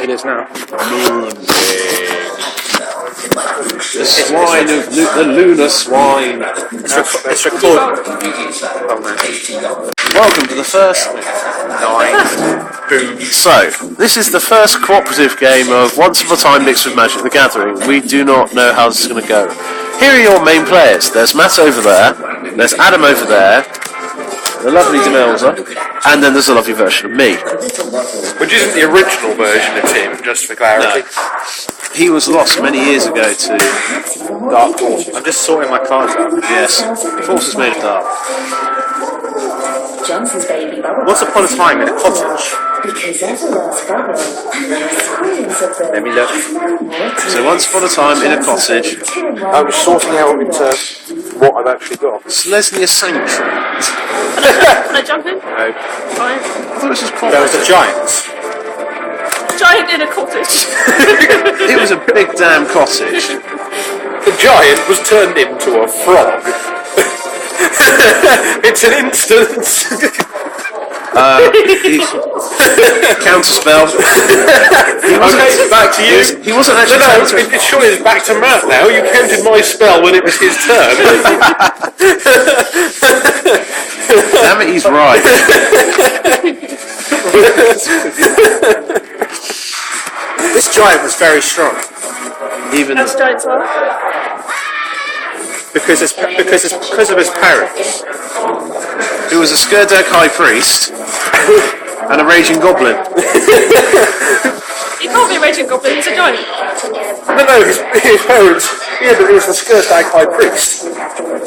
It is now. The swine of the lunar swine. It's recorded. Welcome to the first 9. Boom. So, this is the first cooperative game of Once Upon a Time mixed with Magic the Gathering. We do not know how this is going to go. Here are your main players. There's Matt over there. There's Adam over there. The lovely Demelza. And then there's a lovely version of me. Which isn't the original version of Tim, just for clarity. No. He was lost many years ago to Dark Forces. I'm just sorting my cards out. Yes, forces made of dark. Johnson's baby bubble. Once upon a time in a cottage. Because Everlard's bubble and the silence of the Let me look. So once upon a time in a cottage. I was sorting out into what I've actually got. Selesnya Sanctuary. Can I jump in? No. Fine. I thought this was cool. There was the giants. Giant in a cottage. It was a big damn cottage. The giant was turned into a frog. It's an instance. Counterspell. Okay, back to you. He wasn't actually. No, it's sure it's back to Matt now. You counted my spell when it was his turn. Damn it, he's right. This giant was very strong. Even As giants are. Because of his parents. who was a Skurdurk High Priest and a Raging Goblin. He can't be a raging goblin, he's a giant. No, his parents. Yeah, but he was the Skurdurk High Priest.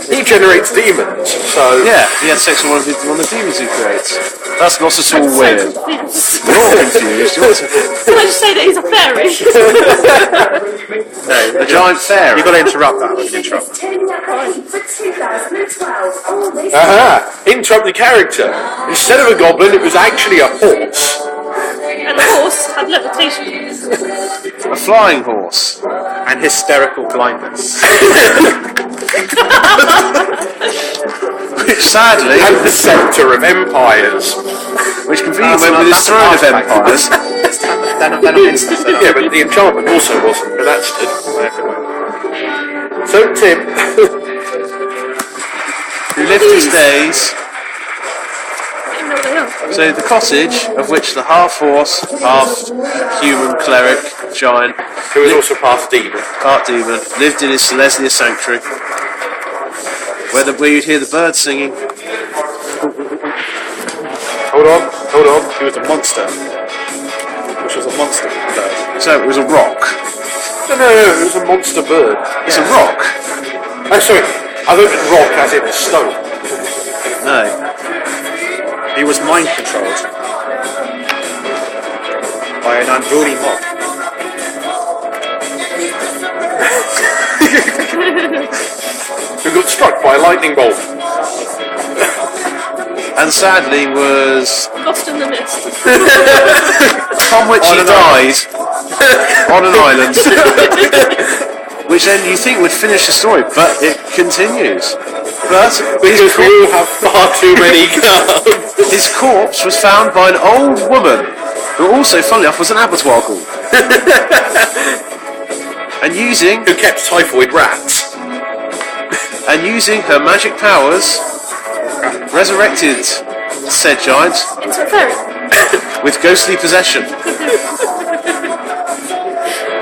He generates demons, so. Yeah, he had sex with one of the demons he creates. That's not at all weird. So confused. You're all confused. Can I just say that he's a fairy? No, the giant fairy. You've got to interrupt that with an interrupt. For 2012. Aha! Interrupt the character. Instead of a goblin, it was actually a horse. And the horse had levitation. A flying horse. And hysterical blindness. Which sadly, And the scepter of empires. which conveniently went with his throne of empires. They're not instants. Yeah, but the enchantment also wasn't, but that's everywhere. So, Tim. Who lived his days. I don't know what they are. So the cottage, of which the half horse, half human cleric, giant, Who was also part demon. part demon, lived in his Selesnya sanctuary, where you'd hear the birds singing. Hold on. He was a monster. Which was a monster bird. So it was a rock. No, it was a monster bird. It's a rock. Oh, sorry. I don't mean rock as in a stone. No. He was mind controlled by an unruly mob. Who got struck by a lightning bolt. And sadly was Lost in the mist. upon which he died on an island. Which then you think would finish the story, but it continues. But Because we all have far too many cards. his corpse was found by an old woman, who also, funnily enough, was an abattoir ghoul. and using Who kept typhoid rats. her magic powers, resurrected said giant Into a fairy. with ghostly possession.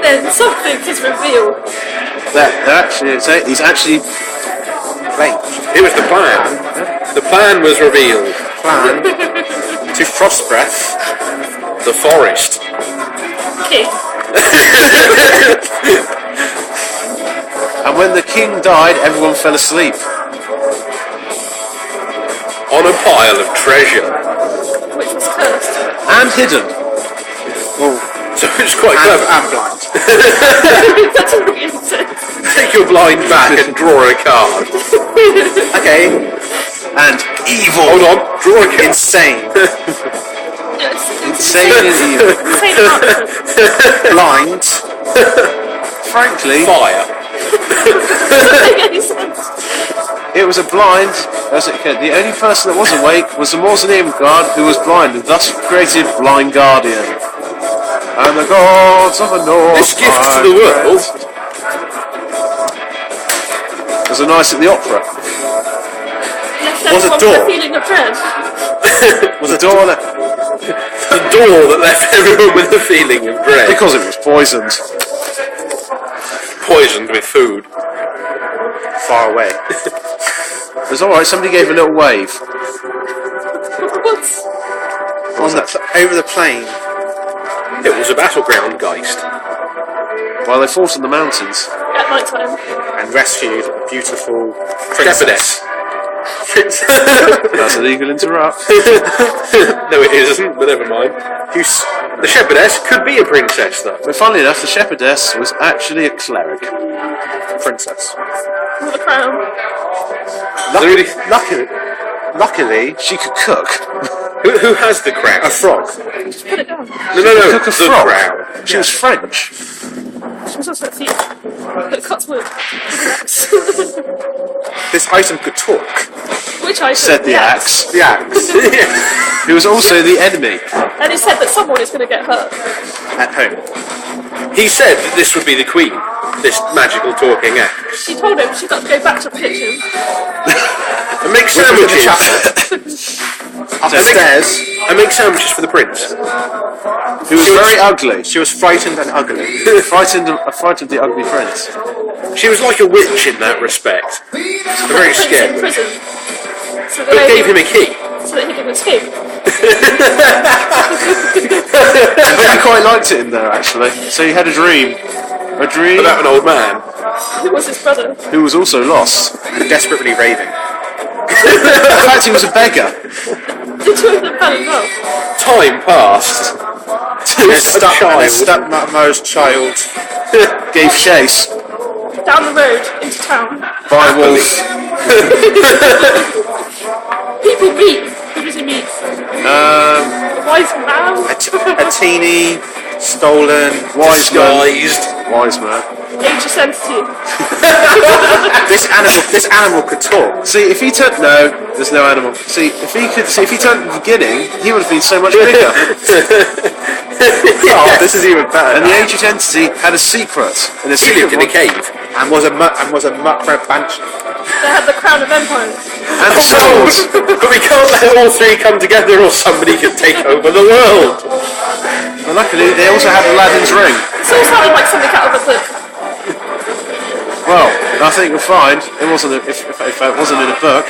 Then something is revealed. He's actually playing. It was the plan. The plan was revealed. Plan to Frostbreath the forest. King. And when the king died, everyone fell asleep. On a pile of treasure. Which was cursed. And hidden. So it's quite clever. And blind. That doesn't make any sense. Take your blind back and draw a card. Okay. And evil. Hold on. Draw a card. Insane. Yes. Insane and evil. Insane outfit. Blind. Frankly, Fire. Doesn't make any sense. it was a blind. The only person that was awake was the Mausoleum guard, who was blind, and thus created Blind Guardian. And the gods of the north. This gift to the world. There's a night at the opera. Left Was a everyone with door. a feeling of dread. Was a door there? The door that left everyone with a feeling of dread. Because it was poisoned. Poisoned with food. Far away. It was alright, somebody gave a little wave. What? Over the plain. It was a battleground, Geist. While they fought in the mountains. At night time. And rescued a beautiful Shepherdess. That's a legal interrupt. No, it isn't, but never mind. The shepherdess could be a princess, though. But funnily enough, the shepherdess was actually a cleric. princess. With a crown. Luckily, She could cook. Who has the crown? a frog. Just put it down. No. Cook a The frog. crown. She was French. She was also a thief. That cuts wood. With an axe. This item could talk. Which I Said the axe. The axe Who was also the enemy. And he said that someone is going to get hurt. at home. He said that this would be the queen. This magical talking axe. She told him she's got to go back to the kitchen. And make sandwiches. Upstairs, And make sandwiches for the prince. Who was very ugly. she was frightened and ugly. Frightened the ugly prince. She was like a witch in that respect. I'm very Prince in scared. prison. So But gave him a key. so that he can escape. I quite liked it in there, actually. So he had a dream. A dream About an old man. Who was his brother? who was also lost. And desperately raving. In fact, he was a beggar. The two of them fell in love. Time passed. And A his child. stepmother's child. Gave chase Down the road into town. by a wolf. People meet. Who does he meet? A wise man. A teeny, stolen, Wise man. Disguised. Wise man. Ancient sensitive. This animal could talk. See, if he turned there's no animal. See, if he turned at the beginning, he would have been so much bigger. Oh, this is even better. And the ancient entity had a secret. And a He secret lived in a cave. and was a muckrat banshee. They had the crown of empires. and a sword. But we can't let all three come together or somebody can take over the world. And luckily, they also had Aladdin's ring. This all sounded like something out of a book. Well, I think we'll find it wasn't if it wasn't in a book.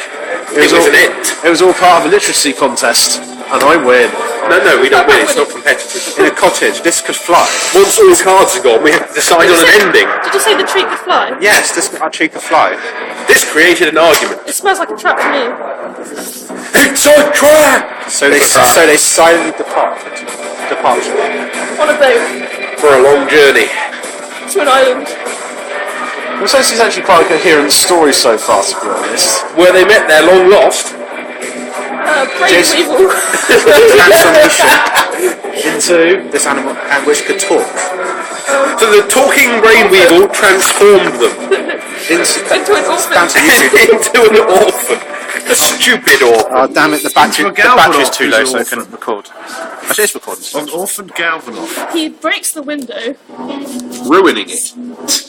It was all, an it. It was all part of a literacy contest, and I win. No, we don't win. It's not competitive. In a cottage, this could fly. Once all cards are gone, we have to decide on an ending. Did you say the tree could fly? Yes, this actually could fly. This created an argument. It smells like a trap to me. It's a trap! So they silently departure. On a boat For a long journey. to an island. Well, since it's actually quite a coherent story so far, to be honest. Where they met their long lost. Brave Jason- evil. Transformation Into this animal and which could talk. So the talking brain weevil transformed them into Into an orphan. Down to YouTube. into an orphan. A stupid orphan. Oh damn it! The Into a Galvanoff battery's too low, who's so I orphan. couldn't record. Actually, it's recording. an orphan Galvanoff, He breaks the window ruining it.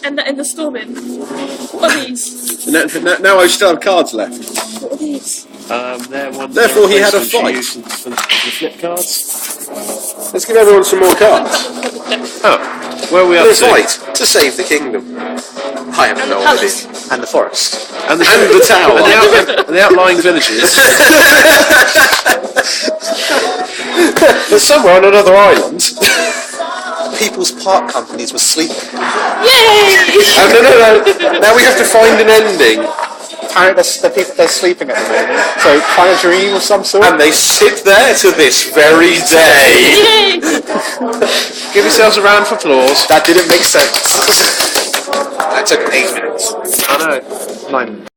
and in the storming. What are these? Now I still have cards left. What are these? Therefore he had a fight. For the flip cards. Let's give everyone some more cards. Oh, where are we up The to? fight to save the kingdom. I have And the no palace. idea. And the forest. And the tower. and the outlying villages. There's somewhere on another island. People's park companies were sleeping. Yay! No. Now we have to find an ending. Apparently, they're sleeping at the moment. So, find a dream of some sort. And they sit there to this very day. Yay! Give yourselves a round of applause. That didn't make sense. That took 8 minutes. I know. 9.